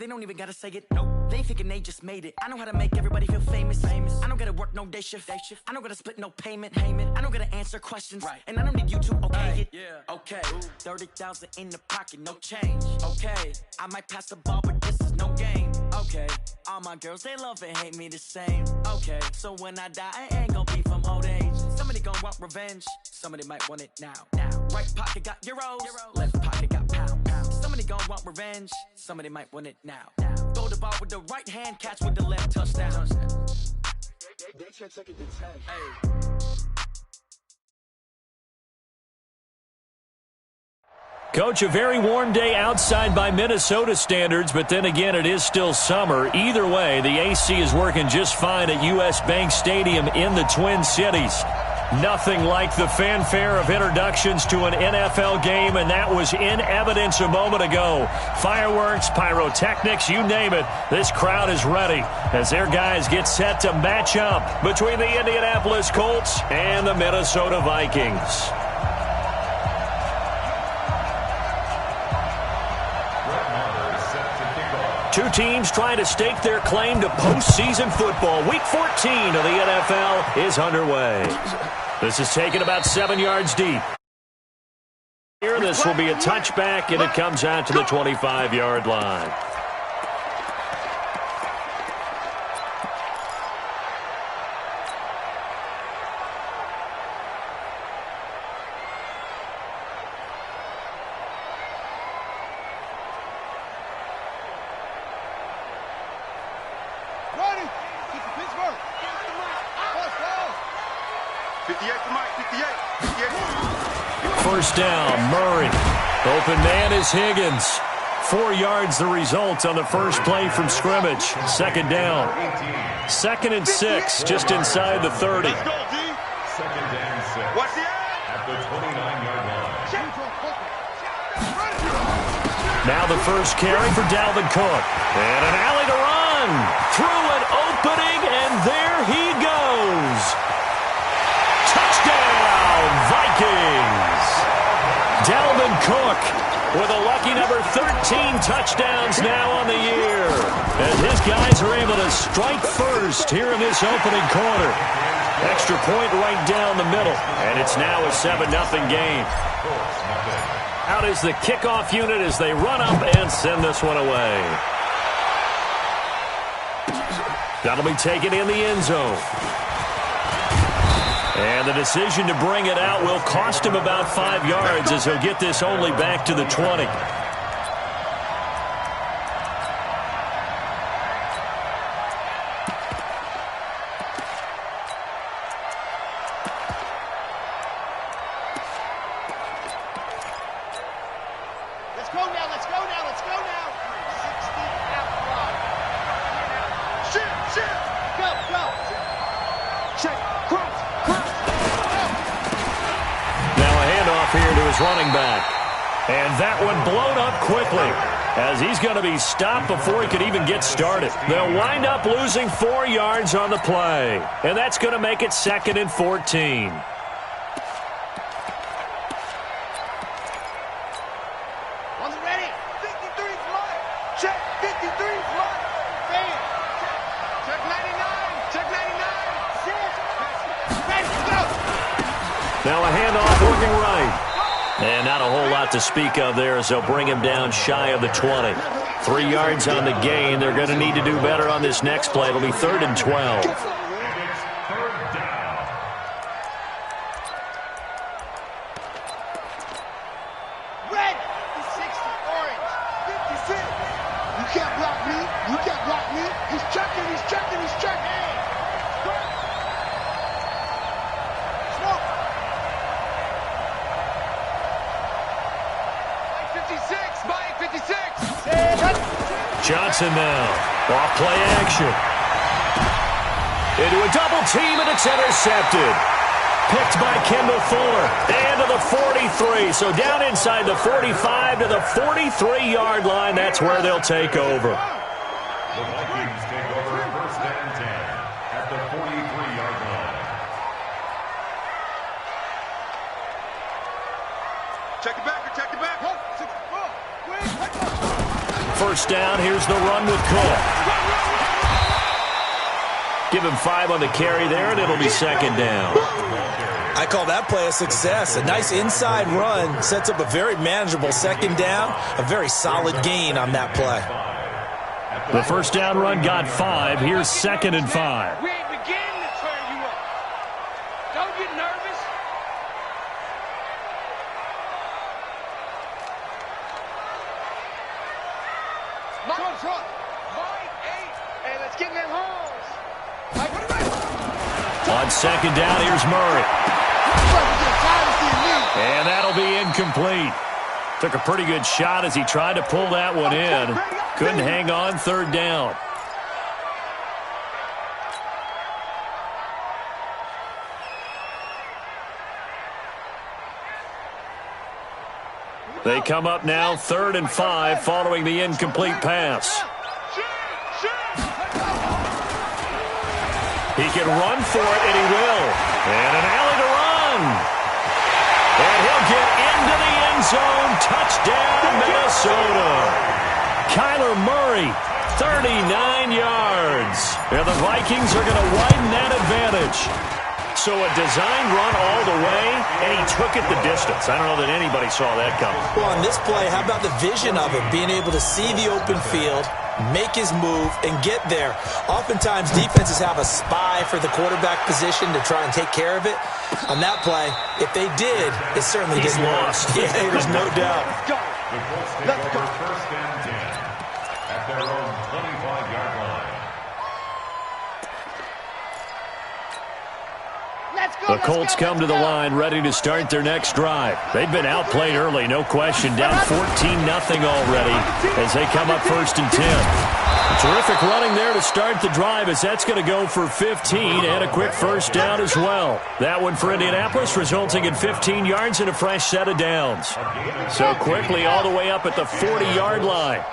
They don't even gotta say it, nope. They thinking they just made it. I know how to make everybody feel famous. I don't gotta work no day shift. I don't gotta split no payment. I don't gotta answer questions. Right. And I don't need you to okay it. Yeah. Okay. 30,000 in the pocket, no change. Okay. I might pass the ball, but this is no game. Okay. All my girls, they love and hate me the same. Okay. So when I die, I ain't gonna be from old age. Somebody gon' want revenge. Somebody might want it now. Right pocket got euros. Left pocket got pounds. Somebody gon' want revenge. Somebody might want it now. Throw the ball with the right hand, catch with the left, touchdown. They can't take it to 10. Hey. Coach, a very warm day outside by Minnesota standards, but then again, it is still summer. Either way, the AC is working just fine at U.S. Bank Stadium in the Twin Cities. Nothing like the fanfare of introductions to an NFL game, and that was in evidence a moment ago. Fireworks, pyrotechnics, you name it. This crowd is ready as their guys get set to match up between the Indianapolis Colts and the Minnesota Vikings. Two teams trying to stake their claim to postseason football. Week 14 of the NFL is underway. This is taken about 7 yards deep. Here, this will be a touchback, and it comes out to the 25-yard line. First down, Murray. Open man is Higgins. 4 yards the result on the first play from scrimmage. Second down. 2nd and 6, just inside the 30. Let's go, D. 2nd and 6. What's the at the 29-yard line. Now the first carry for Dalvin Cook. And an alley to run. Through an opening, and there he goes. Touchdown, Vikings. Dalvin Cook with a lucky number 13 touchdowns now on the year. And his guys are able to strike first here in this opening quarter. Extra point right down the middle. And it's now a 7-0 game. Out is the kickoff unit as they run up and send this one away. That'll be taken in the end zone. And the decision to bring it out will cost him about 5 yards as he'll get this only back to the 20. Let's go now, let's go now, let's go now. 60 out wide. Shift. Go. Check, cross. Here to his running back. And that one blown up quickly as he's going to be stopped before he could even get started. They'll wind up losing 4 yards on the play. And that's going to make it 2nd and 14. One's ready. 53 fly. Check 53 fly. Fan. Check 99. Check 99. Sit. Ready, go. Now a handoff working right. And not a whole lot to speak of there as they'll bring him down shy of the 20. 3 yards on the gain. They're going to need to do better on this next play. It'll be 3rd and 12. Red. 60. Orange. 56. You can't block me. He's checking. Smoke. 56. Johnson now. Off play action. Into a double team, and it's intercepted. Picked by Kendall Fuller. And to the 43. So down inside the 45 to the 43-yard line. That's where they'll take over. The Vikings take over 1st and 10 at the 43-yard line. Check it back. first down. Here's the run with Cook. Give him 5 on the carry there, and it'll be second down. I call that play a success. A nice inside run sets up a very manageable second down, a very solid gain on that play. The first down run got 5. Here's 2nd and 5. We ain't beginning to turn you up. Don't get nervous. Truck. Mike 8. Hey, let's get in them holes. Mike, what about it? On second down, here's Murray. And that'll be incomplete. Took a pretty good shot as he tried to pull that one in. Couldn't hang on, third down. They come up now, 3rd and 5, following the incomplete pass. He can run for it, and he will. And an alley to run. And he'll get into the end zone. Touchdown, Minnesota. Kyler Murray, 39 yards. And the Vikings are going to widen that advantage. So a design run all the way, and he took it the distance. I don't know that anybody saw that coming. Well, on this play, how about the vision of him, being able to see the open field, make his move, and get there. Oftentimes, defenses have a spy for the quarterback position to try and take care of it. On that play, if they did, it certainly He's didn't lost. work. Yeah, there's no doubt. Let's go. First and 10 at their own 25-yard line. The Colts come to the line ready to start their next drive. They've been outplayed early, no question. Down 14-0 already as they come up 1st and 10. Terrific running there to start the drive as that's going to go for 15 and a quick first down as well. That one for Indianapolis resulting in 15 yards and a fresh set of downs. So quickly all the way up at the 40-yard line.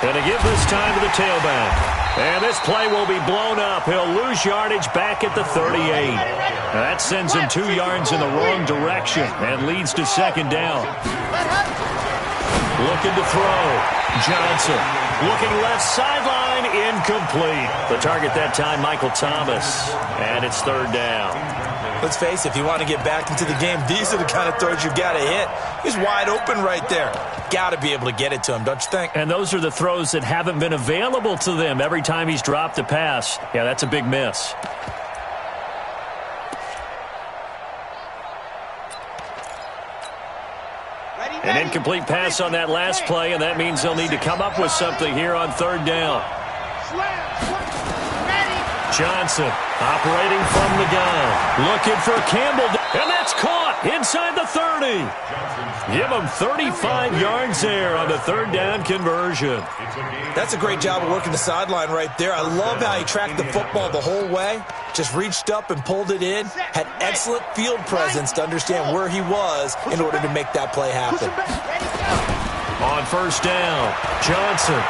And to give this time to the tailback. And this play will be blown up. He'll lose yardage back at the 38. That sends him 2 yards in the wrong direction and leads to second down. Looking to throw. Johnson looking left sideline, incomplete. The target that time, Michael Thomas. And it's 3rd down. Let's face it, if you want to get back into the game, these are the kind of throws you've got to hit. He's wide open right there. Got to be able to get it to him, don't you think? And those are the throws that haven't been available to them every time he's dropped a pass. Yeah, that's a big miss. An incomplete pass on that last play, and that means they'll need to come up with something here on 3rd down. Johnson operating from the gun. Looking for Campbell. And that's caught inside the 30. Give him 35 yards there on the 3rd down conversion. That's a great job of working the sideline right there. I love how he tracked the football the whole way. Just reached up and pulled it in. Had excellent field presence to understand where he was in order to make that play happen. On 1st down, Johnson.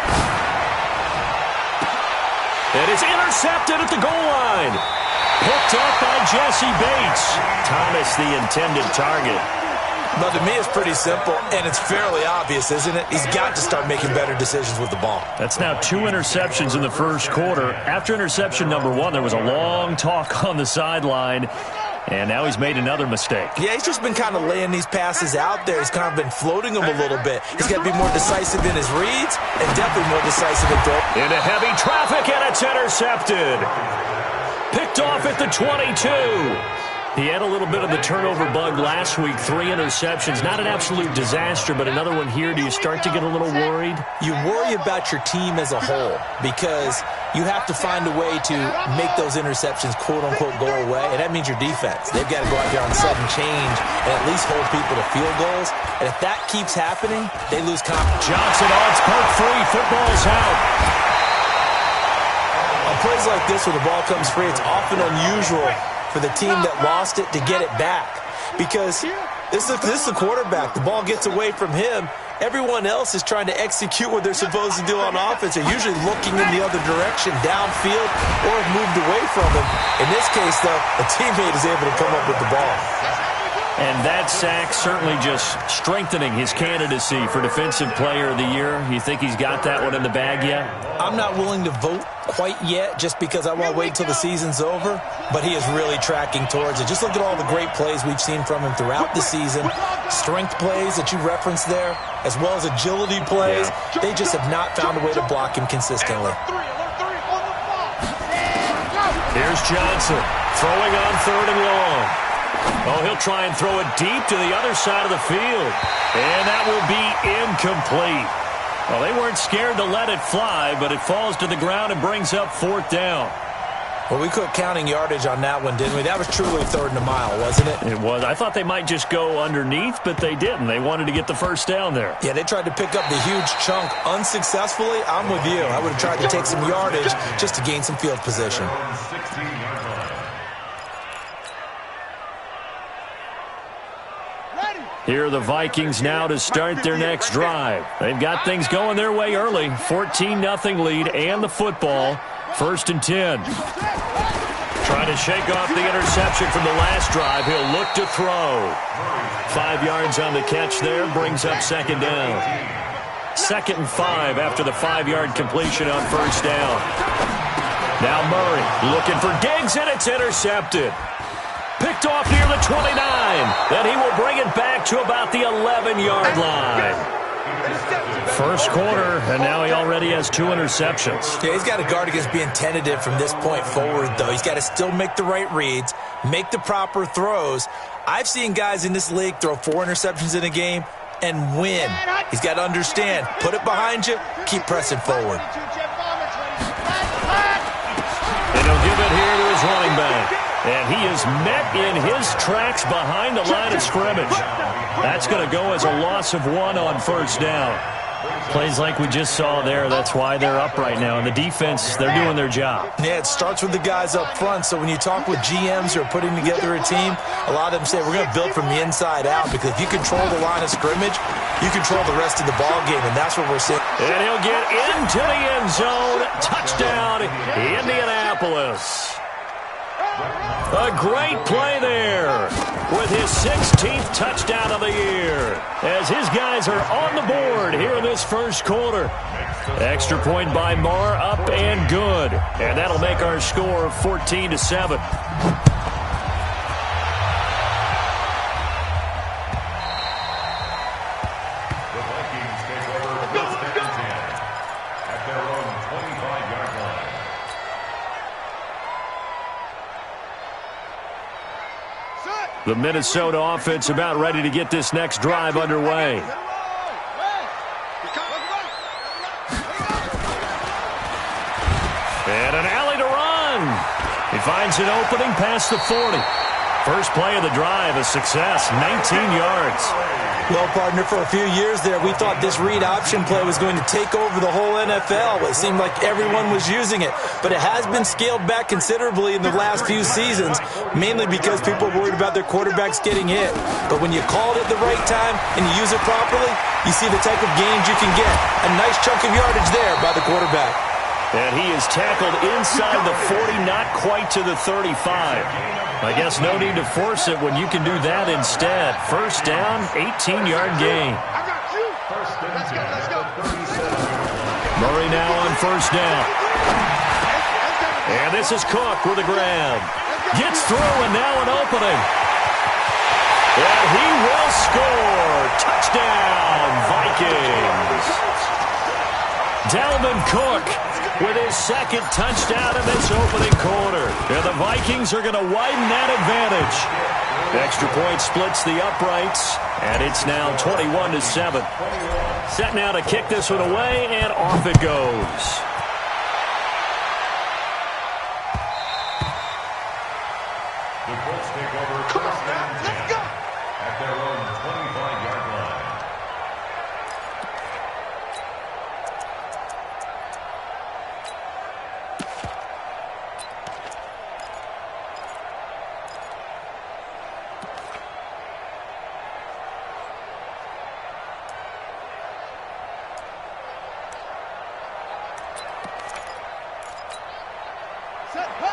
It is intercepted at the goal line. Picked up by Jesse Bates. Thomas, the intended target. Well, to me, it's pretty simple, and it's fairly obvious, isn't it? He's got to start making better decisions with the ball. That's now 2 interceptions in the first quarter. After interception number 1, there was a long talk on the sideline, and now he's made another mistake. Yeah, he's just been kind of laying these passes out there. He's kind of been floating them a little bit. He's got to be more decisive in his reads and definitely more decisive in throw. Into heavy traffic, and it's intercepted. Picked off at the 22. He had a little bit of the turnover bug last week, 3 interceptions. Not an absolute disaster, but another one here. Do you start to get a little worried? You worry about your team as a whole because you have to find a way to make those interceptions, quote-unquote, go away, and that means your defense. They've got to go out there on sudden change and at least hold people to field goals, and if that keeps happening, they lose confidence. Johnson odds poke free. Football's out. On plays like this where the ball comes free, it's often unusual for the team that lost it to get it back because this is the quarterback. The ball gets away from him. Everyone else is trying to execute what they're supposed to do on offense. They're usually looking in the other direction, downfield, or have moved away from him. In this case, though, a teammate is able to come up with the ball. And that sack certainly just strengthening his candidacy for Defensive Player of the Year. You think he's got that one in the bag yet? I'm not willing to vote quite yet just because I want to wait until the season's over, but he is really tracking towards it. Just look at all the great plays we've seen from him throughout the season. Strength plays that you referenced there, as well as agility plays. They just have not found a way to block him consistently. Here's Johnson throwing on 3rd and long. Oh, he'll try and throw it deep to the other side of the field. And that will be incomplete. Well, they weren't scared to let it fly, but it falls to the ground and brings up 4th down. Well, we quit counting yardage on that one, didn't we? That was truly 3rd and a mile, wasn't it? It was. I thought they might just go underneath, but they didn't. They wanted to get the 1st down there. Yeah, they tried to pick up the huge chunk unsuccessfully. I'm with you. I would have tried to take some yardage just to gain some field position. Here are the Vikings now to start their next drive. They've got things going their way early. 14-0 lead and the football. 1st and 10. Trying to shake off the interception from the last drive. He'll look to throw. 5 yards on the catch there. Brings up 2nd down. 2nd and 5 after the 5-yard completion on 1st down. Now Murray looking for Diggs, and it's intercepted. Picked off near the 29. Then he will bring it back to about the 11-yard line. 1st quarter, and now he already has 2 interceptions. Yeah, he's got to guard against being tentative from this point forward, though. He's got to still make the right reads, make the proper throws. I've seen guys in this league throw 4 interceptions in a game and win. He's got to understand, put it behind you, keep pressing forward. And he'll give it here to his running back. And he is met in his tracks behind the line of scrimmage. That's going to go as a loss of 1 on 1st down. Plays like we just saw there, that's why they're up right now. And the defense, they're doing their job. Yeah, it starts with the guys up front. So when you talk with GMs who are putting together a team, a lot of them say, we're going to build from the inside out. Because if you control the line of scrimmage, you control the rest of the ball game. And that's what we're seeing. And he'll get into the end zone. Touchdown, Indianapolis. A great play there with his 16th touchdown of the year as his guys are on the board here in this 1st quarter. Extra point by Marr, up and good. And that'll make our score 14-7. The Minnesota offense about ready to get this next drive underway. And an alley to run. He finds an opening past the 40. First play of the drive, a success, 19 yards. Well, partner, for a few years there, we thought this read option play was going to take over the whole NFL. It seemed like everyone was using it, but it has been scaled back considerably in the last few seasons, mainly because people are worried about their quarterbacks getting hit. But when you call it at the right time and you use it properly, you see the type of gains you can get. A nice chunk of yardage there by the quarterback. And he is tackled inside the 40, not quite to the 35. I guess no need to force it when you can do that instead. 1st down, 18-yard gain. Murray now on 1st down. And this is Cook with a grab. Gets through and now an opening. And he will score. Touchdown, Vikings. Dalvin Cook with his 2nd touchdown in this opening quarter. And the Vikings are going to widen that advantage. Extra point splits the uprights, and it's now 21-7. Set now to kick this one away, and off it goes. The Colts take over 1st and 10 at their own 25-yard line.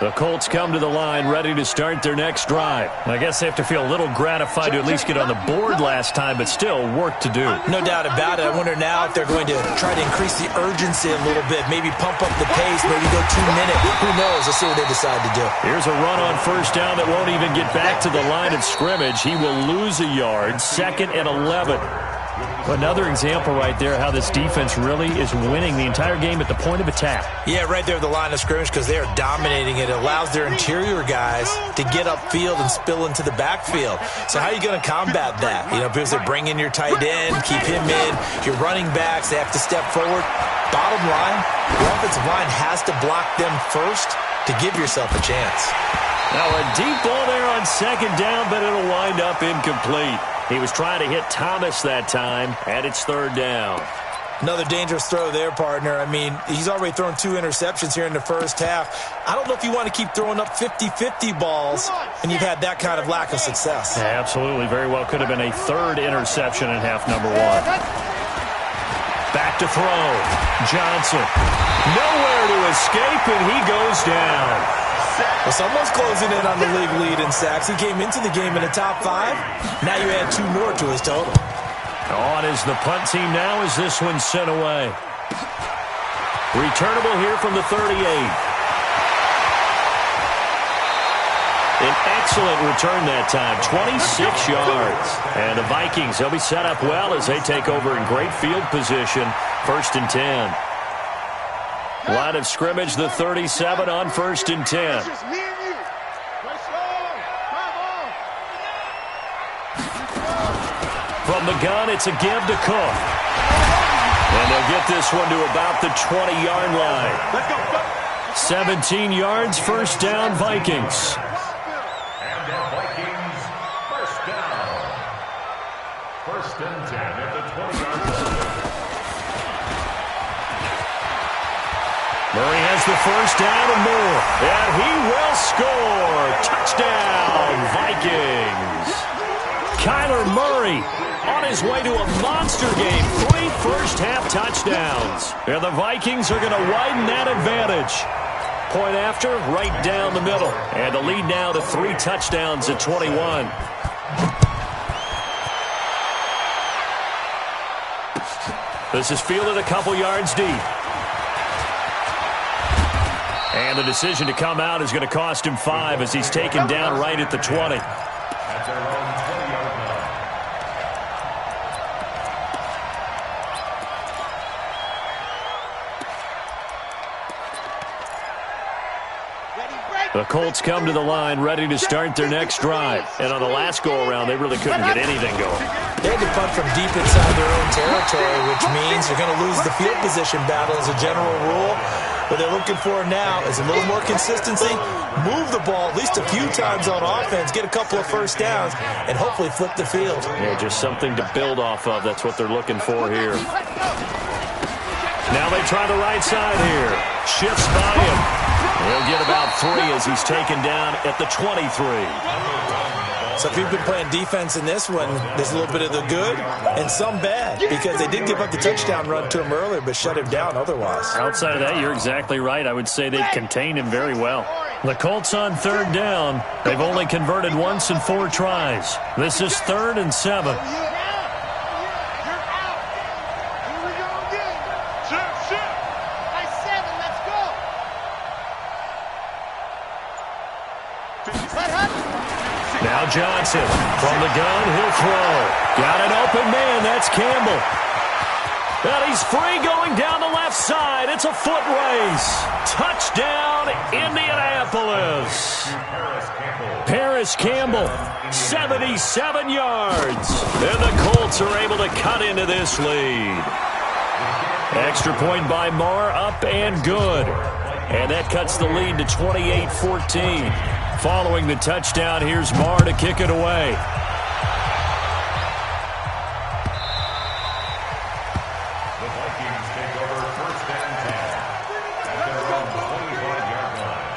The Colts come to the line ready to start their next drive. I guess they have to feel a little gratified to at least get on the board last time, but still work to do. No doubt about it. I wonder now if they're going to try to increase the urgency a little bit, maybe pump up the pace, maybe go 2 minutes. Who knows? Let's see what they decide to do. Here's a run on first down that won't even get back to the line of scrimmage. He will lose a yard, 2nd and 11. Another example right there how this defense really is winning the entire game at the point of attack. Yeah, right there at the line of scrimmage because they are dominating it. It allows their interior guys to get upfield and spill into the backfield. So how are you going to combat that? Because they bring in your tight end, keep him in. Your running backs, they have to step forward. Bottom line, the offensive line has to block them first to give yourself a chance. Now a deep ball there on 2nd down, but it'll wind up incomplete. He was trying to hit Thomas that time, and it's 3rd down. Another dangerous throw there, partner. I mean, he's already thrown 2 interceptions here in the first half. I don't know if you want to keep throwing up 50-50 balls when you've had that kind of lack of success. Yeah, absolutely. Very well could have been a 3rd interception in half number 1. Back to throw. Johnson. Nowhere to escape, and he goes down. Well, someone's closing in on the league lead in sacks. He came into the game in the top 5. Now you add 2 more to his total. On is the punt team now as this one's sent away. Returnable here from the 38. An excellent return that time, 26 yards. And the Vikings, they'll be set up well as they take over in great field position, 1st and 10. Line of scrimmage, the 37 on 1st and 10. From the gun, it's a give to Cook. And they'll get this one to about the 20-yard line. 17 yards, 1st down, Vikings. And the Vikings, 1st down. 1st and 10 at the 20-yard line. Murray has the 1st down and more. And he will score. Touchdown, Vikings. Kyler Murray on his way to a monster game. 3 first-half touchdowns. And the Vikings are going to widen that advantage. Point after, right down the middle. And the lead now to 3 touchdowns at 21. This is fielded a couple yards deep. And the decision to come out is going to cost him 5 as he's taken down right at the 20. At their own 20-yard line. The Colts come to the line ready to start their next drive. And on the last go-around, they really couldn't get anything going. They had to punt from deep inside their own territory, which means you're going to lose the field position battle as a general rule. What they're looking for now is a little more consistency, move the ball at least a few times on offense, get a couple of first downs, and hopefully flip the field. Yeah, just something to build off of. That's what they're looking for here. Now they try the right side here. Shifts by him. He'll get about 3 as he's taken down at the 23. So if you've been playing defense in this one, there's a little bit of the good and some bad because they did give up the touchdown run to him earlier but shut him down otherwise. Outside of that, you're exactly right. I would say they've contained him very well. The Colts on 3rd down. They've only converted once in 4 tries. This is 3rd and 7. Now Johnson from the gun, he'll throw. Got an open man, that's Campbell. And he's free going down the left side. It's a foot race. Touchdown, Indianapolis. Paris Campbell, 77 yards. And the Colts are able to cut into this lead. Extra point by Marr, up and good. And that cuts the lead to 28-14. Following the touchdown, here's Marr to kick it away. The Vikings take over 1st and 10 at their own 25-yard line.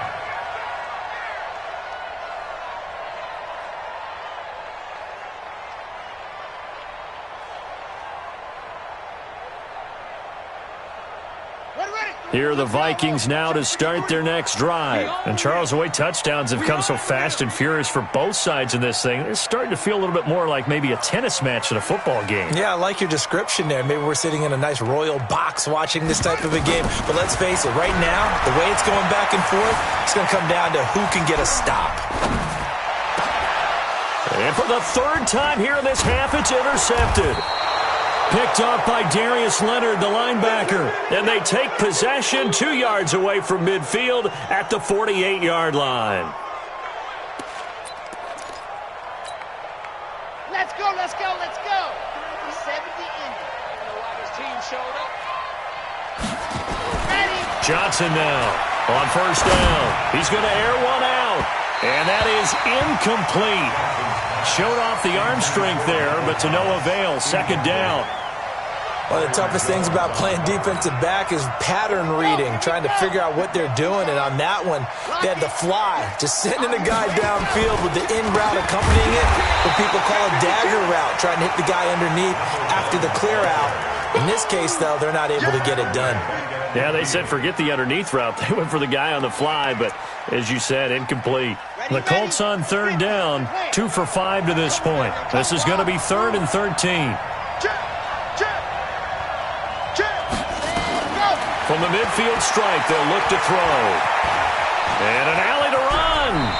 Ready, ready. Here are the Vikings now to start their next drive. And Charles, the way touchdowns have come so fast and furious for both sides in this thing, it's starting to feel a little bit more like maybe a tennis match than a football game. Yeah, I like your description there. Maybe we're sitting in a nice royal box watching this type of a game. But let's face it, right now, the way it's going back and forth, it's going to come down to who can get a stop. And for the third time here in this half, it's intercepted. Picked off by Darius Leonard, the linebacker. And they take possession 2 yards away from midfield at the 48-yard line. Let's go, let's go, let's go. 70 ended. I don't know why this team showed up. Ready. Johnson now on first down. He's going to air one out. And that is incomplete. Showed off the arm strength there, but to no avail. Second down. One of the toughest things about playing defensive back is pattern reading, trying to figure out what they're doing. And on that one, they had the fly, just sending a guy downfield with the in route accompanying it, what people call a dagger route, trying to hit the guy underneath after the clear out. In this case, though, they're not able to get it done. Yeah, they said forget the underneath route. They went for the guy on the fly, but as you said, incomplete. The Colts on third down, 2 for 5 to this point. This is going to be 3rd and 13. From the midfield strike, they'll look to throw. And an alley to run.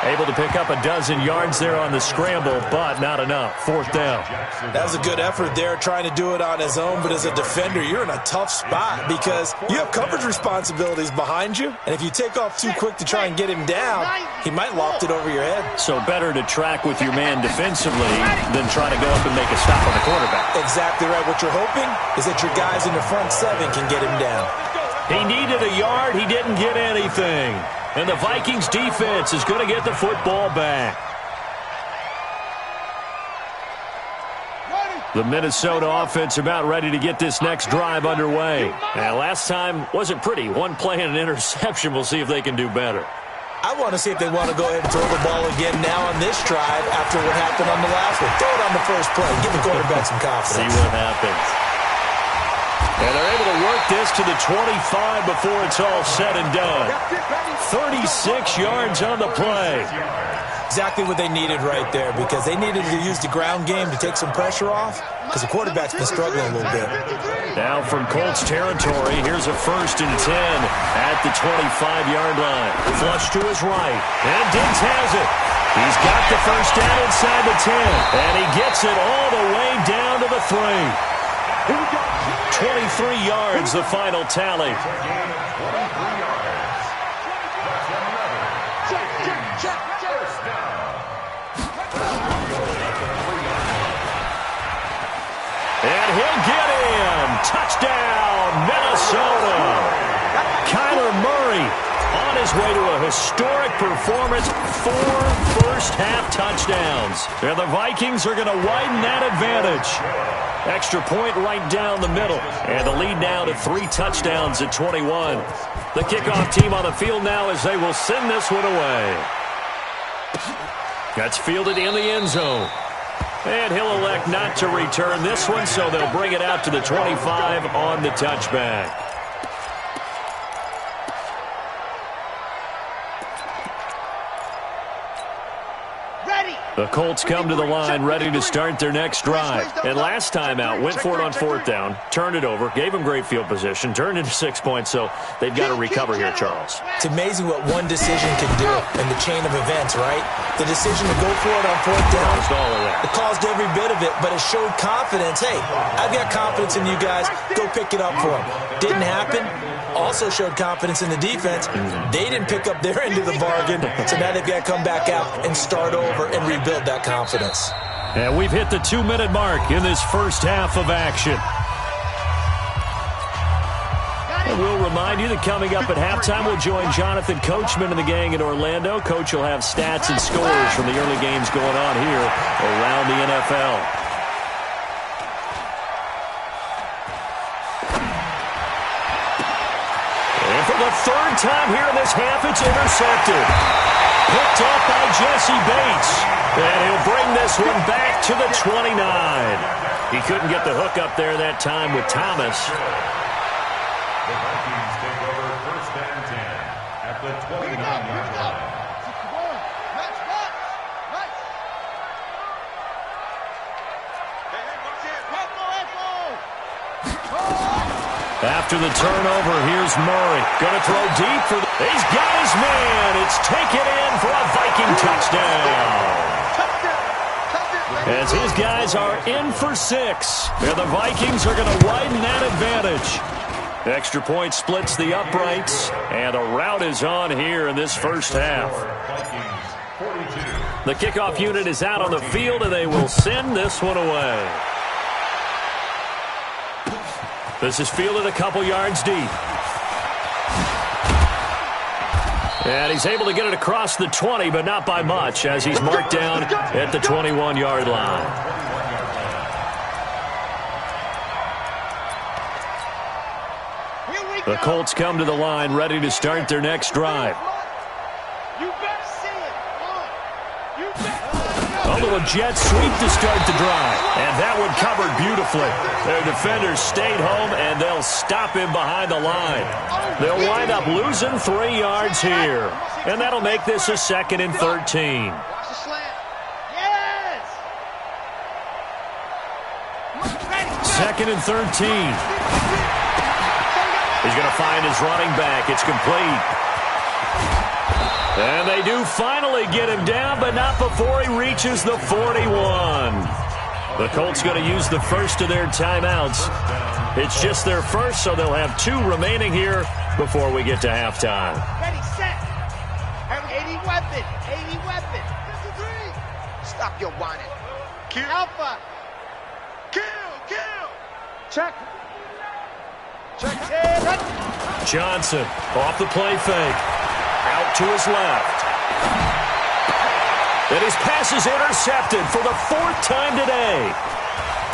Able to pick up a dozen yards there on the scramble, but not enough. 4th down. That was a good effort there, trying to do it on his own. But as a defender, you're in a tough spot because you have coverage responsibilities behind you. And if you take off too quick to try and get him down, he might loft it over your head. So better to track with your man defensively than try to go up and make a stop on the quarterback. Exactly right. What you're hoping is that your guys in the front 7 can get him down. He needed a yard. He didn't get anything. And the Vikings defense is going to get the football back. The Minnesota offense about ready to get this next drive underway. And last time wasn't pretty. One play and an interception. We'll see if they can do better. I want to see if they want to go ahead and throw the ball again now on this drive after what happened on the last one. Throw it on the first play. Give the quarterback some confidence. See what happens. And they're able to work this to the 25 before it's all said and done. 36 yards on the play. Exactly what they needed right there, because they needed to use the ground game to take some pressure off, because the quarterback's been struggling a little bit. Now from Colts territory, here's a 1st and 10 at the 25-yard line. Flush to his right, and Diggs has it. He's got the first down inside the 10, and he gets it all the way down to the 3. 23 yards, the final tally. And he'll get in. Touchdown, Minnesota. Kyler Murray on his way to a historic performance. 4 first-half touchdowns. And the Vikings are going to widen that advantage. Extra point right down the middle. And the lead now to 3 touchdowns at 21. The kickoff team on the field now as they will send this one away. That's fielded in the end zone. And he'll elect not to return this one, so they'll bring it out to the 25 on the touchback. The Colts come to the line ready to start their next drive. And last time out, went for it on 4th down, turned it over, gave them great field position, turned into 6 points, so they've got to recover here, Charles. It's amazing what one decision can do in the chain of events, right? The decision to go for it on 4th down. Caused all of that. It caused every bit of it, but it showed confidence. Hey, I've got confidence in you guys. Go pick it up for them. Didn't happen. Also showed confidence in the defense. They didn't pick up their end of the bargain, so now they've got to come back out and start over and rebuild that confidence. And we've hit the 2-minute mark in this first half of action. And we'll remind you that coming up at halftime, we'll join Jonathan Coachman and the gang in Orlando. Coach will have stats and scores from the early games going on here around the NFL. And for the 3rd time here in this half, it's intercepted. Picked off by Jesse Bates. And he'll bring this one back to the 29. He couldn't get the hook up there that time with Thomas. The Vikings take over 1st and 10 at the 29-yard line. After the turnover, here's Murray. Going to throw deep for the... He's got his man. It's taken in for a Viking touchdown. As his guys are in for 6. And the Vikings are going to widen that advantage. The extra point splits the uprights. And the rout is on here in this first half. The kickoff unit is out on the field, and they will send this one away. This is fielded a couple yards deep. And he's able to get it across the 20, but not by much, as he's marked down at the 21-yard line. The Colts come to the line, ready to start their next drive. A little jet sweep to start the drive. And that one covered beautifully. Their defenders stayed home, and they'll stop him behind the line. They'll wind up losing 3 yards here. And that'll make this a 2nd and 13. Second and 13. He's going to find his running back. It's complete. And they do finally get him down, but not before he reaches the 41. The Colts going to use the first of their timeouts. It's just their first, so they'll have 2 remaining here before we get to halftime. Ready, set. 80 weapon. 80 weapon. Stop your whining. Kill. Alpha. Kill. Check. Johnson off the play fake. Out to his left. And his pass is intercepted for the 4th time today.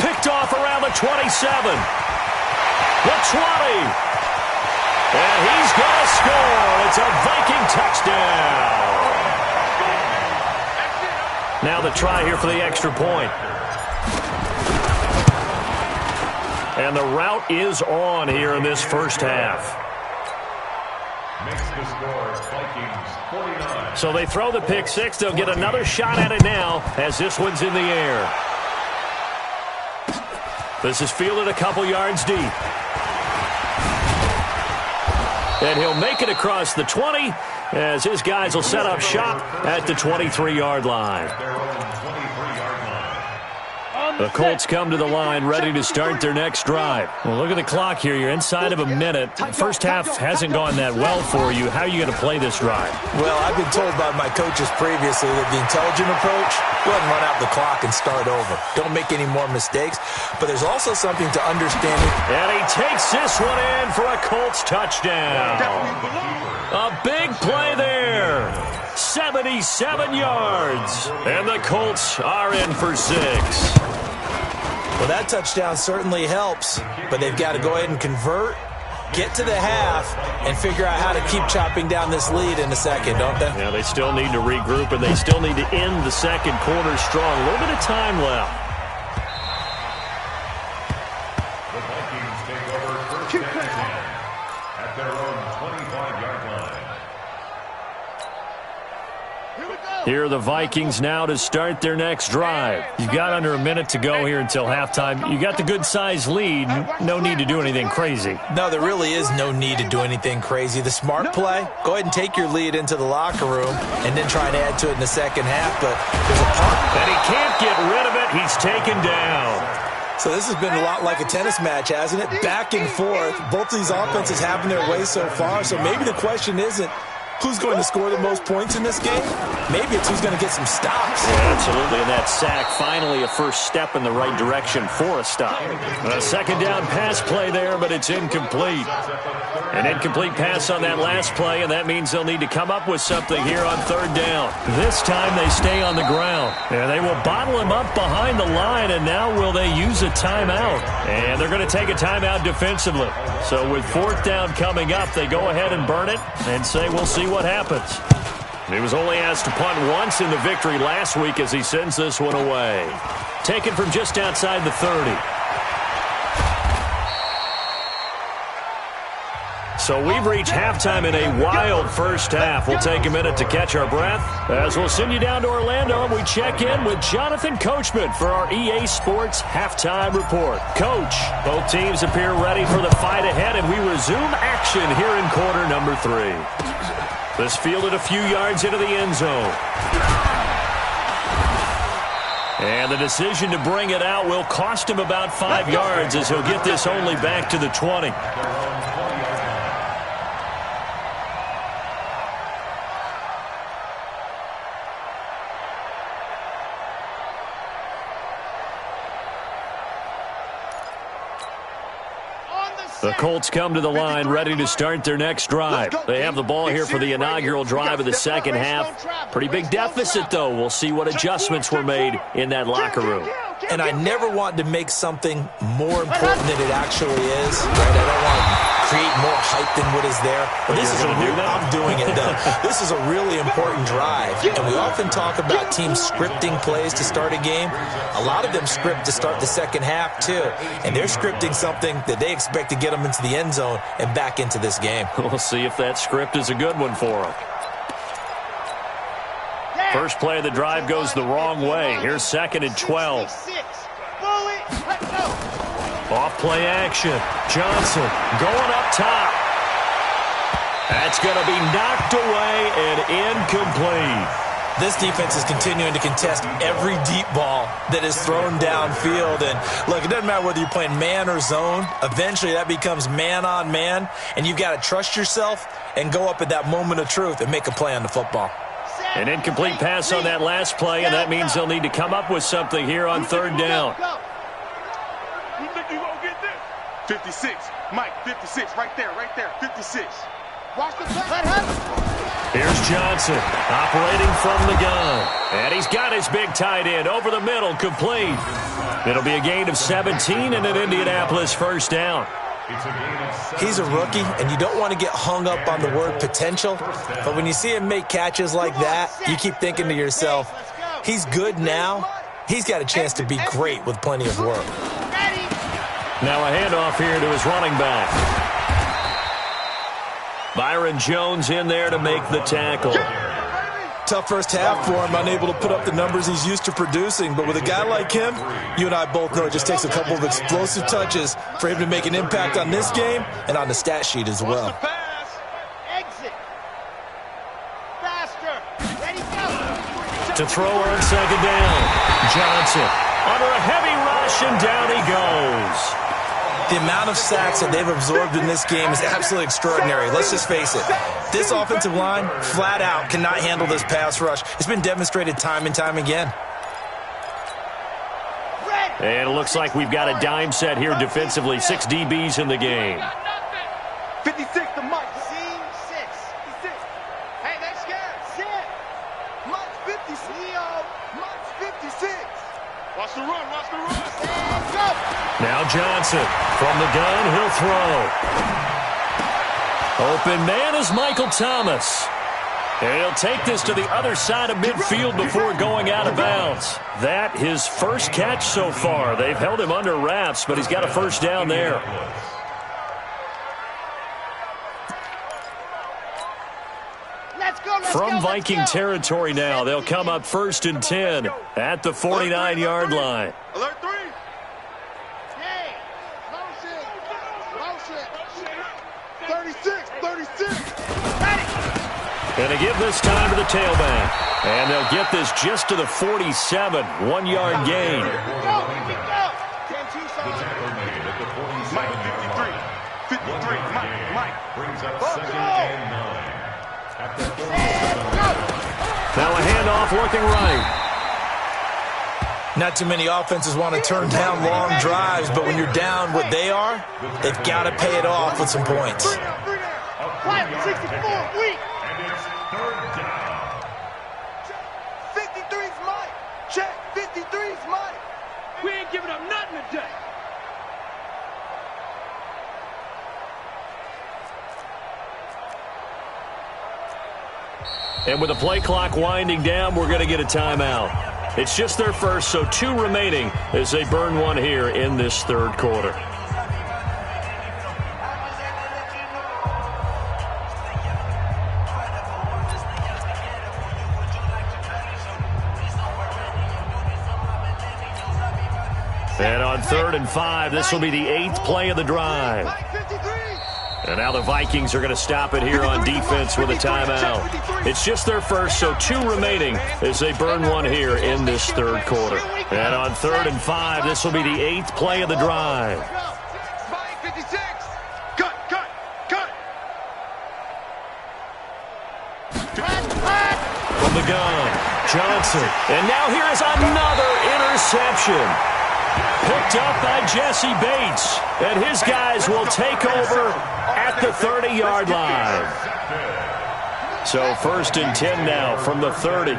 Picked off around the 27. The 20. And he's going to score. It's a Viking touchdown. Now the try here for the extra point. And the rout is on here in this first half. Makes the score Vikings 49. So they throw the pick 6. They'll get another shot at it now as this one's in the air. This is fielded a couple yards deep. And he'll make it across the 20 as his guys will set up shop at the 23-yard line. The Colts come to the line ready to start their next drive. Well, look at the clock here. You're inside of a minute. First half hasn't gone that well for you. How are you going to play this drive? Well, I've been told by my coaches previously that the intelligent approach, go ahead and run out the clock and start over. Don't make any more mistakes. But there's also something to understanding. And he takes this one in for a Colts touchdown. A big play there. 77 yards. And the Colts are in for 6. Well, that touchdown certainly helps, but they've got to go ahead and convert, get to the half, and figure out how to keep chopping down this lead in a second, don't they? Yeah, they still need to regroup, and they still need to end the second quarter strong. A little bit of time left. The Vikings take over 1st and 10 at their own 25-yard line. Here are the Vikings now to start their next drive. You've got under a minute to go here until halftime. You got the good-sized lead. No need to do anything crazy. No, there really is no need to do anything crazy. The smart play, go ahead and take your lead into the locker room and then try and add to it in the second half. But there's a part. And he can't get rid of it. He's taken down. So this has been a lot like a tennis match, hasn't it? Back and forth. Both of these offenses having their way so far. So maybe the question isn't who's going to score the most points in this game. Maybe it's who's going to get some stops. Yeah, absolutely. And that sack, finally a first step in the right direction for a stop. A second down pass play there, but it's incomplete. An incomplete pass on that last play, and that means they'll need to come up with something here on 3rd down. This time they stay on the ground. And they will bottle him up behind the line, and now will they use a timeout? And they're going to take a timeout defensively. So with 4th down coming up, they go ahead and burn it and say we'll see what happens. He was only asked to punt once in the victory last week as he sends this one away. Taken from just outside the 30. So we've reached halftime in a wild first half. We'll take a minute to catch our breath as we'll send you down to Orlando and we check in with Jonathan Coachman for our EA Sports Halftime Report. Coach, both teams appear ready for the fight ahead, and we resume action here in quarter number 3. This fielded a few yards into the end zone. And the decision to bring it out will cost him about 5 yards as he'll get this only back to the 20. The Colts come to the line ready to start their next drive. They have the ball here for the inaugural drive of the second half. Pretty big deficit, though. We'll see what adjustments were made in that locker room. And I never want to make something more important than it actually is. Right? I don't want to create more hype than what is there. But this is I'm doing it, though. This is a really important drive. And we often talk about teams scripting plays to start a game. A lot of them script to start the second half, too. And they're scripting something that they expect to get them into the end zone and back into this game. We'll see if that script is a good one for them. First play of the drive goes the wrong way. Here's 2nd and 12. Off play action. Johnson going up top. That's going to be knocked away and incomplete. This defense is continuing to contest every deep ball that is thrown downfield. And, look, it doesn't matter whether you're playing man or zone. Eventually that becomes man on man, and you've got to trust yourself and go up at that moment of truth and make a play on the football. An incomplete pass on that last play, and that means they'll need to come up with something here on 3rd down. You think you gonna get this? 56. Mike, 56. Right there, 56. Watch the play. Here's Johnson operating from the gun. And he's got his big tight end over the middle, complete. It'll be a gain of 17 and an Indianapolis first down. He's a rookie, and you don't want to get hung up on the word potential. But when you see him make catches like that, you keep thinking to yourself, he's good now. He's got a chance to be great with plenty of work. Now a handoff here to his running back. Byron Jones in there to make the tackle. Tough first half for him, unable to put up the numbers he's used to producing. But with a guy like him, you and I both know it just takes a couple of explosive touches for him to make an impact on this game and on the stat sheet as well. Exit. Faster. Ready, go. To throw on 2nd down. Johnson under a heavy rush, and down he goes. The amount of sacks that they've absorbed in this game is absolutely extraordinary. Let's just face it. This offensive line, flat out, cannot handle this pass rush. It's been demonstrated time and time again. And it looks like we've got a dime set here defensively. 6 DBs in the game. 56 to Mike. Scene 6. 56. Hey, they scared. Sit. Mike's 56. Leo. Mike's 56. Watch the run. Watch the run. And go. Now Johnson from the gun. He'll throw. Open man is Michael Thomas. And he'll take this to the other side of midfield before going out of bounds. That his first catch so far. They've held him under wraps, but he's got a first down there. From Viking territory now, they'll come up 1st and 10 at the 49-yard line. Alert 3. Hey, motion. 36. 36. And they give this time to the tailback. And they'll get this just to the 47. 1-yard gain. Here we go. Mike, 53. 53. Mike. Brings up 2nd and 9. Now a handoff looking right. Not too many offenses want to turn down long drives, but when you're down what they are, they've got to pay it off with some points. 64, weak. And it's 3rd down. 53's Mike. Check. 53's Mike. We ain't giving up nothing today. And with the play clock winding down, we're going to get a timeout. It's just their first, so 2 remaining as they burn one here in this 3rd quarter. on 3rd and 5, this will be the 8th play of the drive. And now the Vikings are going to stop it here on defense with a timeout. It's just their first, so 2 remaining as they burn one here in this 3rd quarter. And on 3rd and 5, this will be the 8th play of the drive. From the gun, Johnson. And now here is another interception. Picked up by Jesse Bates. And his guys will take over at the 30-yard line. So 1st and 10 now from the 30.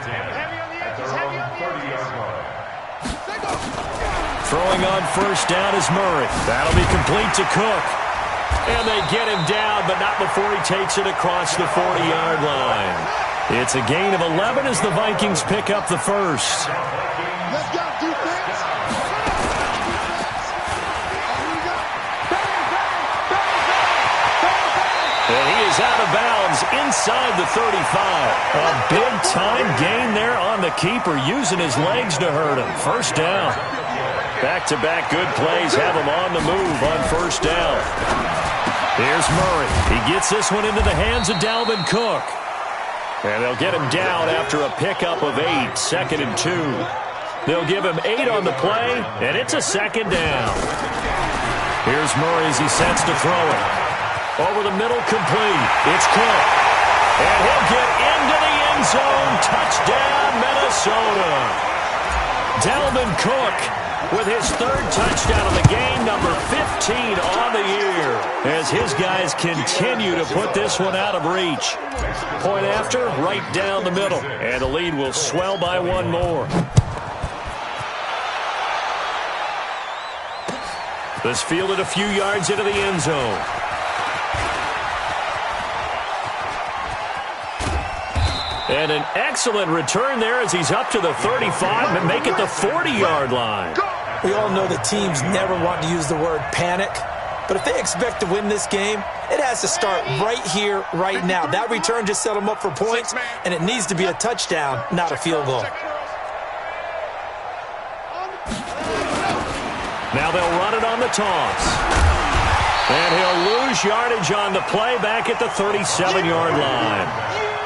Throwing on 1st down is Murray. That'll be complete to Cook. And they get him down, but not before he takes it across the 40-yard line. It's a gain of 11 as the Vikings pick up the first. Let's go, defense. And he is out of bounds inside the 35. A big-time gain there on the keeper, using his legs to hurt him. 1st down. Back-to-back good plays have him on the move on 1st down. Here's Murray. He gets this one into the hands of Dalvin Cook. And they'll get him down after a pickup of 8, 2nd and 2. They'll give him 8 on the play, and it's a 2nd down. Here's Murray as he sets to throw it. Over the middle, complete. It's Cook. And he'll get into the end zone. Touchdown, Minnesota. Dalvin Cook with his 3rd touchdown of the game, number 15 on the year, as his guys continue to put this one out of reach. Point after, right down the middle, and the lead will swell by 1 more. This fielded a few yards into the end zone. And an excellent return there as he's up to the 35 and make it the 40-yard line. We all know that teams never want to use the word panic, but if they expect to win this game, it has to start right here, right now. That return just set them up for points, and it needs to be a touchdown, not a field goal. Now they'll run it on the toss. And he'll lose yardage on the play back at the 37-yard line.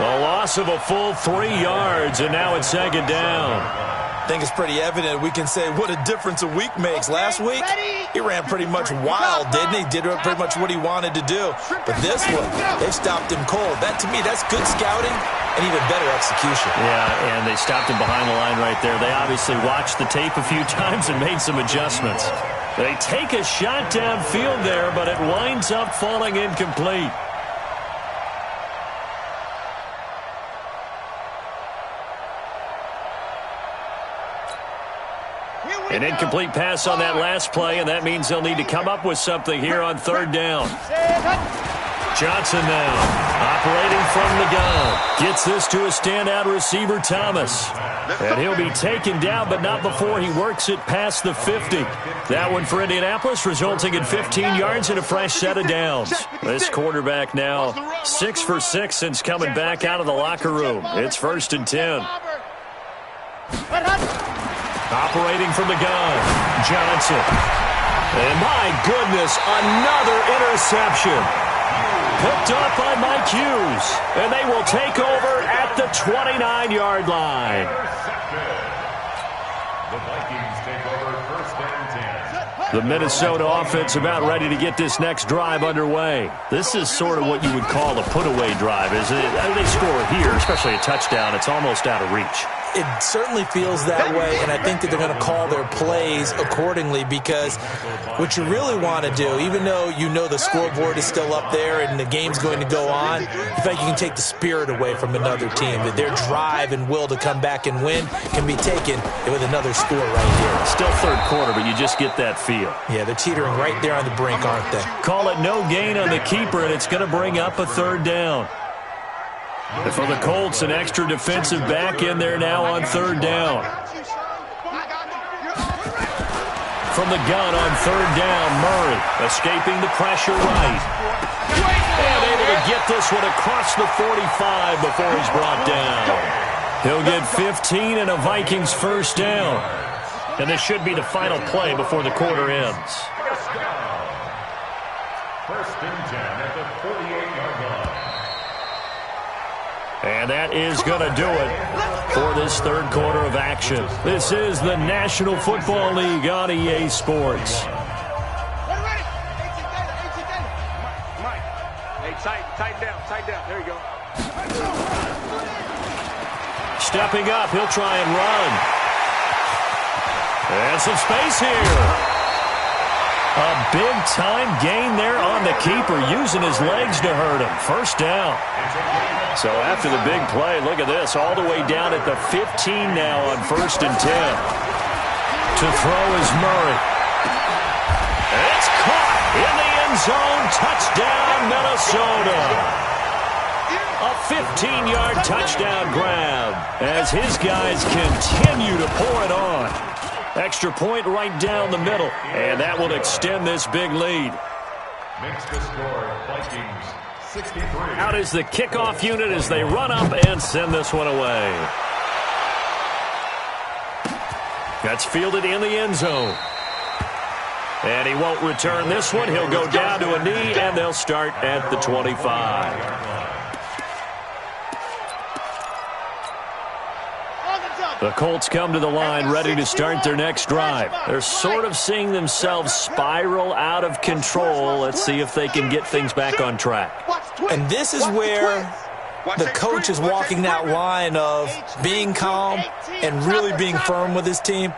A loss of a full 3 yards, and now it's 2nd down. I think it's pretty evident. We can say what a difference a week makes. Last week, he ran pretty much wild, didn't he? Did pretty much what he wanted to do. But this one, they stopped him cold. That, to me, that's good scouting and even better execution. Yeah, and they stopped him behind the line right there. They obviously watched the tape a few times and made some adjustments. They take a shot downfield there, but it winds up falling incomplete. An incomplete pass on that last play, and that means they'll need to come up with something here on 3rd down. Johnson now, operating from the gun. Gets this to a standout receiver, Thomas. And he'll be taken down, but not before he works it past the 50. That one for Indianapolis, resulting in 15 yards and a fresh set of downs. This quarterback now 6 for 6 since coming back out of the locker room. It's 1st and 10. Operating from the gun, Johnson. And my goodness, another interception. Picked up by Mike Hughes. And they will take over at the 29-yard line. The Vikings take over 1st and 10. The Minnesota offense about ready to get this next drive underway. This is sort of what you would call a put-away drive, isn't it? They score here, especially a touchdown. It's almost out of reach. It certainly feels that way, and I think that they're going to call their plays accordingly, because what you really want to do, even though you know the scoreboard is still up there and the game's going to go on, you think you can take the spirit away from another team, that their drive and will to come back and win can be taken with another score right here. Still 3rd quarter, but you just get that feel. Yeah, they're teetering right there on the brink, aren't they? Call it no gain on the keeper, and it's going to bring up a 3rd down. And for the Colts, an extra defensive back in there now on 3rd down. From the gun on 3rd down, Murray escaping the pressure right. And able to get this one across the 45 before he's brought down. He'll get 15 and a Vikings 1st down. And this should be the final play before the quarter ends. First and 10 at the 48-yard line. And that is going to do it for this third quarter of action. This is the National Football League on EA Sports. Mike, hey, tighten down. There you go. Stepping up, he'll try and run. And some space here. A big-time gain there on the keeper, using his legs to hurt him. First down. So after the big play, look at this, all the way down at the 15 now on 1st and 10. To throw is Murray. And it's caught in the end zone. Touchdown, Minnesota. A 15-yard touchdown grab as his guys continue to pour it on. Extra point right down the middle, and that will extend this big lead. Makes the score, Vikings 63. Out is the kickoff unit as they run up and send this one away. That's fielded in the end zone. And he won't return this one. He'll go down to a knee, and they'll start at the 25. The Colts come to the line ready to start their next drive. They're sort of seeing themselves spiral out of control. Let's see if they can get things back on track. And this is where the coach is walking that line of being calm and really being firm with his team.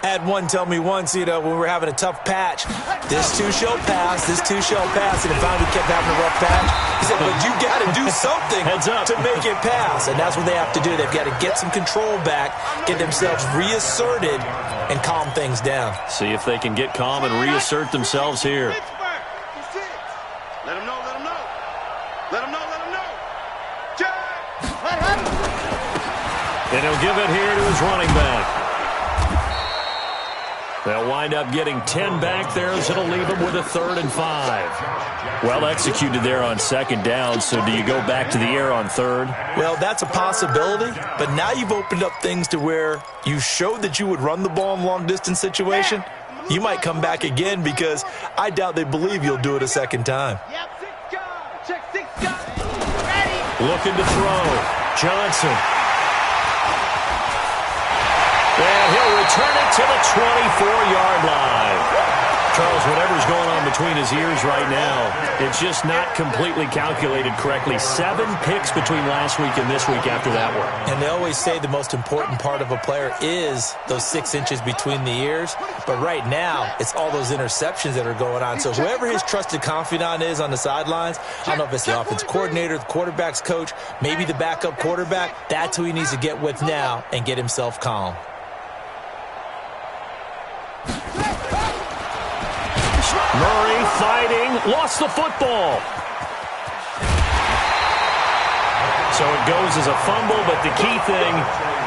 I had one tell me once, when we were having a tough patch, this too shall pass, and if finally kept having a rough patch, he said, but you got to do something to make it pass, and that's what they have to do. They've got to get some control back, get themselves reasserted, and calm things down. See if they can get calm and reassert themselves here. Let him know. And he'll give it here to his running back. They'll wind up getting 10 back there, so it'll leave them with a 3rd and 5. Well executed there on 2nd down, so do you go back to the air on 3rd? Well, that's a possibility, but now you've opened up things to where you showed that you would run the ball in long-distance situation. You might come back again because I doubt they believe you'll do it a second time. Looking to throw. Johnson. And he'll return it to the 24-yard line. Charles, whatever's going on between his ears right now, it's just not completely calculated correctly. 7 picks between last week and this week after that one. And they always say the most important part of a player is those 6 inches between the ears. But right now, it's all those interceptions that are going on. So whoever his trusted confidant is on the sidelines, I don't know if it's the offense coordinator, the quarterback's coach, maybe the backup quarterback, that's who he needs to get with now and get himself calm. Murray fighting, lost the football. So it goes as a fumble, but the key thing,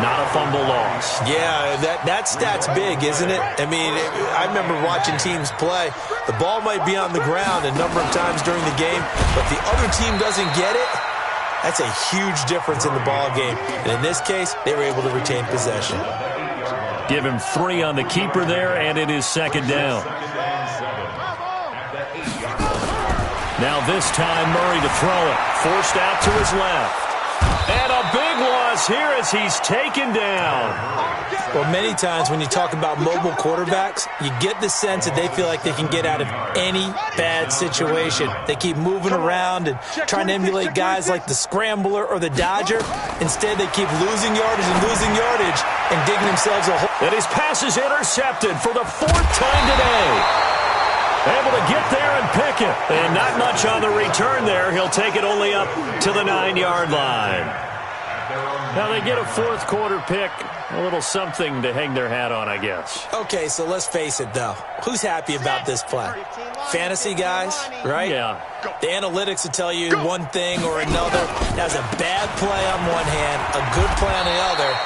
not a fumble loss. Yeah, that stat's big, isn't it? I mean, I remember watching teams play. The ball might be on the ground a number of times during the game, but the other team doesn't get it. That's a huge difference in the ball game. And in this case, they were able to retain possession. Give him 3 on the keeper there, and it is 2nd down. Now this time, Murray to throw it. Forced out to his left. And a big loss here as he's taken down. Well, many times when you talk about mobile quarterbacks, you get the sense that they feel like they can get out of any bad situation. They keep moving around and trying to emulate guys like the Scrambler or the Dodger. Instead, they keep losing yardage and digging themselves a hole. And his pass is intercepted for the 4th time today. Able to get there and pick it. And not much on the return there. He'll take it only up to the 9-yard line. Now they get a 4th quarter pick. A little something to hang their hat on, I guess. Okay, so let's face it, though. Who's happy about this play? Fantasy guys, right? Yeah. The analytics will tell you one thing or another. That's a bad play on one hand, a good play on the other.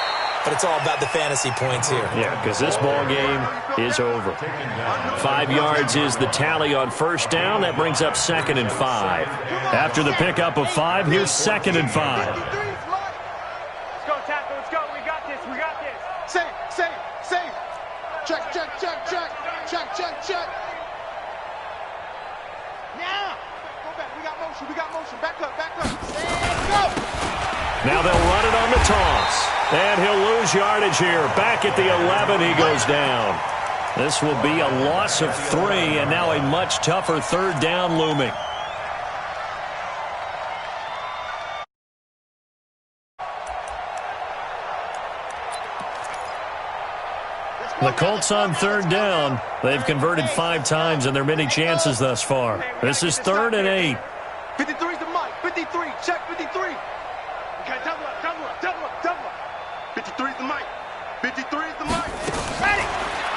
But it's all about the fantasy points here. Yeah, because this ball game is over. 5 yards is the tally on 1st down. That brings up 2nd and 5. After the pickup of 5, here's 2nd and 5. Let's go, Tackle. Let's go. We got this. Safe. Check, check, check, check. Check, check, check. Now. Go back. We got motion. We got motion. Back up, back up. And go. Now they'll run it on the toss. And he'll lose yardage here. Back at the 11, he goes down. This will be a loss of 3, and now a much tougher third down looming. The Colts on third down. They've converted 5 times in their many chances thus far. This is 3rd and 8. 53's the mic. 53. Check 53. Okay, double up, double up, double up, double up. 53's the mic. 53's the mic. Ready.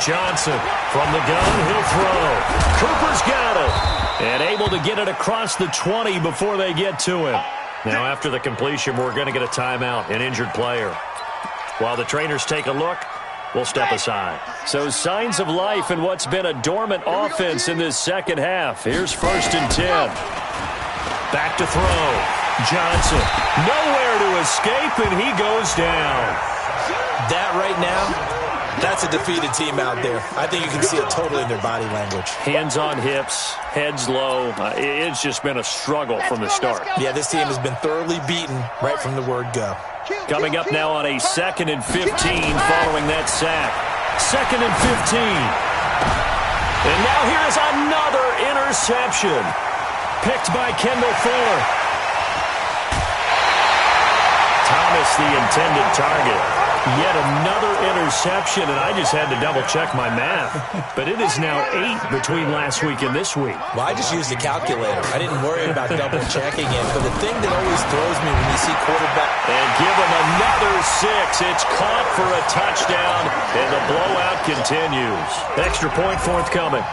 Johnson from the gun. He'll throw. Cooper's got it. And able to get it across the 20 before they get to him. Now after the completion, we're going to get a timeout, an injured player. While the trainers take a look, we'll step aside. So signs of life in what's been a dormant offense in this second half. Here's 1st and 10. Back to throw. Johnson nowhere to escape, and he goes down. That right now, that's a defeated team out there. I think you can see it totally in their body language. Hands on hips, heads low. It's just been a struggle from the start. Yeah, this team has been thoroughly beaten right from the word go. Coming up now on a 2nd and 15 following that sack. 2nd and 15. And now here's another interception. Picked by Kendall Fuller. Thomas, the intended target. Yet another interception, and I just had to double-check my math. But it is now 8 between last week and this week. Well, I just used a calculator. I didn't worry about double-checking it. But the thing that always throws me when you see quarterback... And give him another 6. It's caught for a touchdown, and the blowout continues. Extra point forthcoming.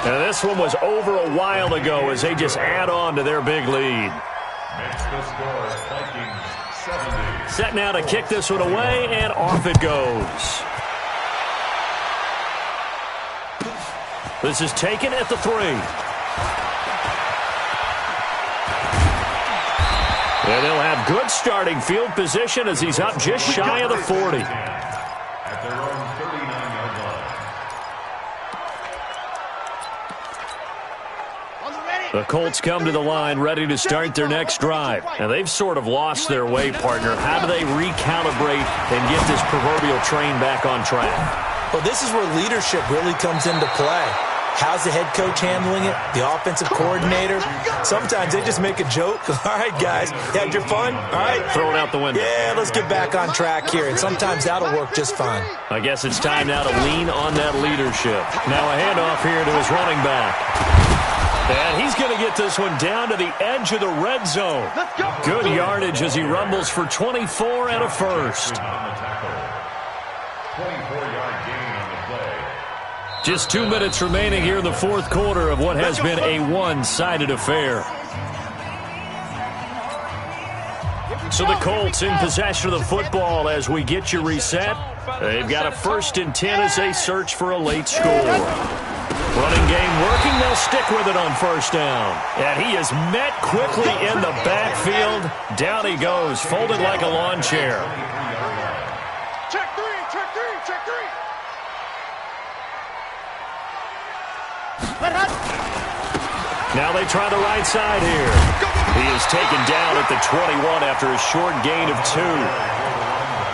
Now this one was over a while ago as they just add on to their big lead. Makes the score Vikings 70. Set now to kick this one away, and off it goes. This is taken at the 3. And they'll have good starting field position as he's up just shy of the 40. At their own 39-yard line. The Colts come to the line ready to start their next drive. And they've sort of lost their way, partner. How do they recalibrate and get this proverbial train back on track? Well, this is where leadership really comes into play. How's the head coach handling it? The offensive coordinator? Sometimes they just make a joke. All right, guys, you had your fun? All right. Throw it out the window. Yeah, let's get back on track here. And sometimes that'll work just fine. I guess it's time now to lean on that leadership. Now a handoff here to his running back. And he's going to get this one down to the edge of the red zone. Good yardage as he rumbles for 24 and a first. 24-yard gain on the play. Just 2 minutes remaining here in the fourth quarter of what has been a one-sided affair. So the Colts in possession of the football as we get you reset. They've got a 1st and 10 as they search for a late score. Running game working. They'll stick with it on 1st down. And he is met quickly in the backfield. Down he goes, folded like a lawn chair. Check 3, check 3, check 3. Now they try the right side here. He is taken down at the 21 after a short gain of 2.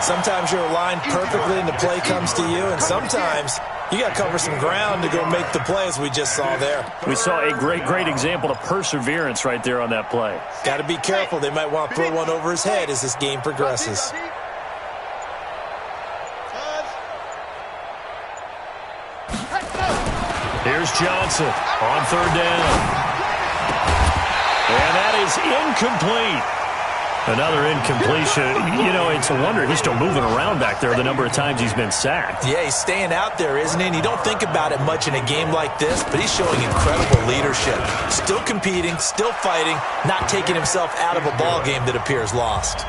Sometimes you're aligned perfectly and the play comes to you, and sometimes you got to cover some ground to go make the play, as we just saw there. We saw a great example of perseverance right there on that play. Got to be careful. They might want to throw one over his head as this game progresses. Here's Johnson on 3rd down. And that is incomplete. Another incompletion. You know, it's a wonder he's still moving around back there the number of times he's been sacked. Yeah, he's staying out there, isn't he? And you don't think about it much in a game like this, but he's showing incredible leadership. Still competing, still fighting, not taking himself out of a ball game that appears lost.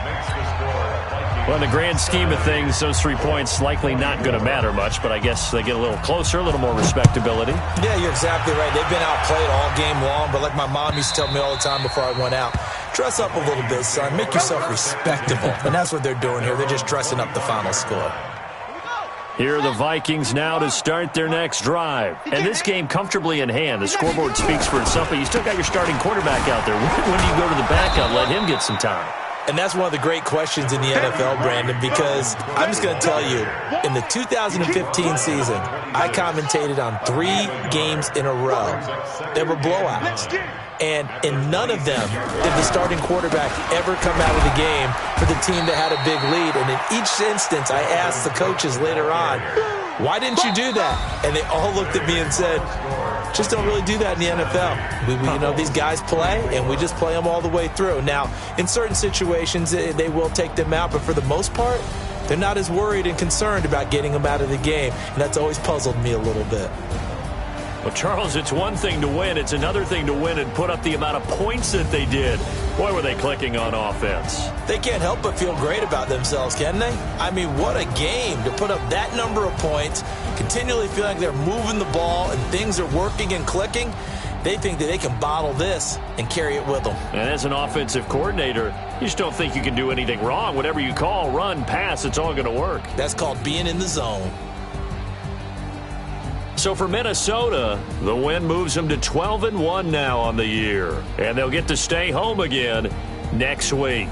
Well, in the grand scheme of things, those 3 points likely not going to matter much, but I guess they get a little closer, a little more respectability. Yeah, you're exactly right. They've been outplayed all game long, but like my mom used to tell me all the time before I went out, Dress up a little bit, son. Make yourself respectable. And that's what they're doing here. They're just dressing up the final score. Here are the Vikings now to start their next drive. And this game comfortably in hand. The scoreboard speaks for itself, but you still got your starting quarterback out there. When do you go to the backup, let him get some time? And that's one of the great questions in the NFL, Brandon, because I'm just going to tell you, in the 2015 season, I commentated on 3 games in a row. There were blowouts. And in none of them did the starting quarterback ever come out of the game for the team that had a big lead. And in each instance, I asked the coaches later on, why didn't you do that? And they all looked at me and said, just don't really do that in the NFL. These guys play, and we just play them all the way through. Now, in certain situations, they will take them out, but for the most part, they're not as worried and concerned about getting them out of the game, and that's always puzzled me a little bit. Well, Charles, it's one thing to win. It's another thing to win and put up the amount of points that they did. Boy, were they clicking on offense. They can't help but feel great about themselves, can they? I mean, what a game to put up that number of points, continually feel like they're moving the ball and things are working and clicking. They think that they can bottle this and carry it with them. And as an offensive coordinator, you just don't think you can do anything wrong. Whatever you call, run, pass, it's all going to work. That's called being in the zone. So for Minnesota, the win moves them to 12-1 now on the year. And they'll get to stay home again next week.